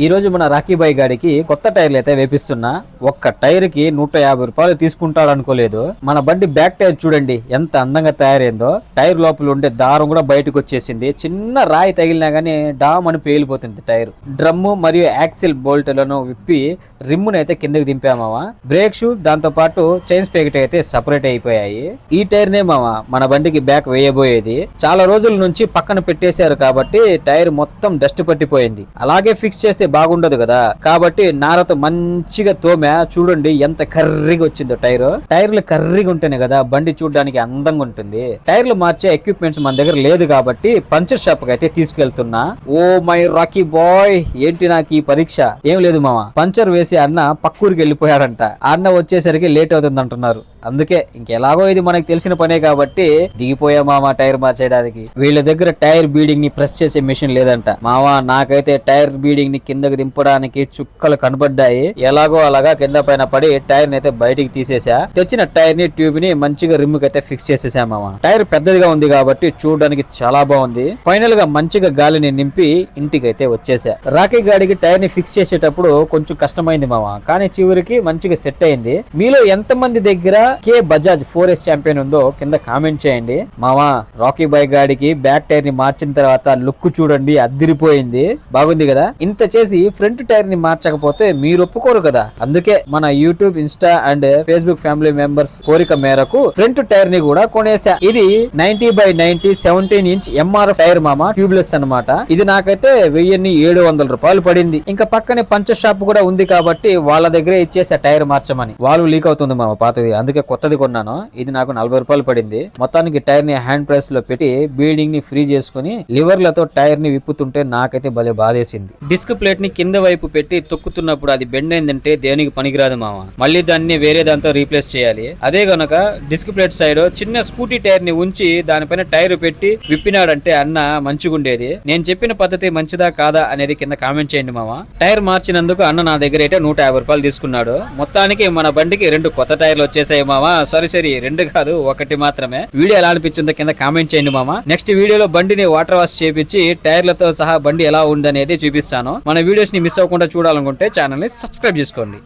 ఈ రోజు మన రాకీబాయ్ గాడికి కొత్త టైర్లు అయితే వేపిస్తున్నా. ఒక్క టైర్ కి 150 రూపాయలు తీసుకుంటాడు అనుకోలేదు. మన బండి బ్యాక్ టైర్ చూడండి ఎంత అందంగా తయారైందో. టైర్ లోపల ఉండే దారం కూడా బయటకు వచ్చేసింది. చిన్న రాయి తగిలినా గానీ డామ్ అని పేలిపోతుంది టైర్. డ్రమ్ము మరియు యాక్సిల్ బోల్ట్లను విప్పి రిమ్మును అయితే కిందకి దింపామావా. బ్రేక్ షూ దాంతో పాటు చైన్స్ ప్యాకెట్ అయితే సపరేట్ అయిపోయాయి. ఈ టైర్ నే మావా మన బండికి బ్యాక్ వేయబోయేది. చాలా రోజుల నుంచి పక్కన పెట్టేశారు కాబట్టి టైర్ మొత్తం డస్ట్ పట్టిపోయింది. అలాగే ఫిక్స్ చేస్తే బాగుండదు కదా, కాబట్టి నారతో మంచిగా తోమే. చూడండి ఎంత కర్రీగా వచ్చిందో టైర్. టైర్లు కర్రీగా ఉంటేనే కదా బండి చూడడానికి అందంగా ఉంటుంది. టైర్లు మార్చే ఎక్విప్మెంట్స్ మన దగ్గర లేదు కాబట్టి పంచర్ షాప్ కి అయితే తీసుకెళ్తున్నా. ఓ మై రాకీ బాయ్, ఏంటి నాకు ఈ పరీక్ష? ఏం లేదు మామ, పంచర్ వేసి అన్న పక్కూరికి వెళ్ళిపోయాడంట. అన్న వచ్చేసరికి లేట్ అవుతుంది అంటున్నారు. అందుకే ఇంకెలాగో ఇది మనకు తెలిసిన పనే కాబట్టి దిగిపోయా మామ టైర్ మార్చేయడానికి. వీళ్ళ దగ్గర టైర్ బీడింగ్ ని ప్రెస్ చేసే మిషన్ లేదంట. మావా నాకైతే టైర్ బీడింగ్ ని కిందకి దింపడానికి చుక్కలు కనబడ్డాయి. ఎలాగో అలాగా కింద పైన పడి టైర్ ని అయితే బయటికి తీసేసా. తెచ్చిన టైర్ ని ట్యూబ్ ని మంచిగా రిమ్ కి అయితే ఫిక్స్ చేసేసా మామ. టైర్ పెద్దదిగా ఉంది కాబట్టి చూడడానికి చాలా బాగుంది. ఫైనల్ గా మంచిగా గాలిని నింపి ఇంటికి అయితే వచ్చేసా. రాకీ గాడికి టైర్ ని ఫిక్స్ చేసేటప్పుడు కొంచెం కష్టమైంది మామ, కానీ చివరికి మంచిగా సెట్ అయింది. మీలో ఎంత మంది దగ్గర కే బజాజ్ 4S ఛాంపియన్ ఉందో కింద కామెంట్ చేయండి. మామా రాకీ బాయ్ గాడికి బ్యాక్ టైర్ ని మార్చిన తర్వాత లుక్ చూడండి అద్దిరిపోయింది. బాగుంది కదా. ఇంత చేసి ఫ్రంట్ టైర్ ని మార్చకపోతే మీరు ఒప్పుకోరు కదా. అందుకే మన YouTube, Insta and Facebook family members కోరిక మేరకు ఫ్రంట్ టైర్ ని కూడా కొనేసా. ఇది 90/90 17 ఇంచ్ MRF టైర్ మామ, ట్యూబ్లెస్ అన్నమాట. ఇది నాకైతే 1700 రూపాయలు పడింది. ఇంకా పక్కనే పంచర్ షాప్ కూడా ఉంది కాబట్టి వాళ్ళ దగ్గరే ఇచ్చేసా టైర్ మార్చమని. వాళ్ళు లీక్ అవుతుంది మామ పాతది, అందుకే కొత్తది కొన్నాను. ఇది నాకు 40 రూపాయలు పడింది. మొత్తానికి టైర్ ని హ్యాండ్ ప్రెస్ లో పెట్టి బీడింగ్ ని ఫ్రీ చేసుకుని లివర్లతో టైర్ ని విప్పుతుంటే నాకైతే భలే బాధేసింది. డిస్క్ ప్లేట్ ని కింద వైపు పెట్టి తొక్కుతున్నప్పుడు అది బెండ్ అయిందంటే దేనికి పనికిరాదు మామ. మళ్ళీ దాన్ని వేరే దాంతో రీప్లేస్ చేయాలి. అదే గనక డిస్క్ ప్లేట్ సైడ్ చిన్న స్కూటీ టైర్ ని ఉంచి దానిపైన టైర్ పెట్టి విప్పినాడంటే అన్న మంచిగుండేది. నేను చెప్పిన పద్ధతి మంచిదా కాదా అనేది కింద కామెంట్ చేయండి మామ. టైర్ మార్చినందుకు అన్న నా దగ్గర అయితే 150 రూపాయలు తీసుకున్నాడు. మొత్తానికి మన బండికి 2 కొత్త టైర్లు వచ్చేసాయి మామ. సరే 2 కాదు, 1 మాత్రమే. వీడియో ఎలా అనిపించిందో కింద కామెంట్ చేయండి మామ. నెక్స్ట్ వీడియోలో బండిని వాటర్ వాష్ చేపించి టైర్లతో సహా బండి ఎలా ఉందనేది చూపిస్తాను. మన వీడియోస్ ని మిస్ అవ్వకుండా చూడాలనుకుంటే ఛానల్ ని సబ్స్క్రైబ్ చేసుకోండి.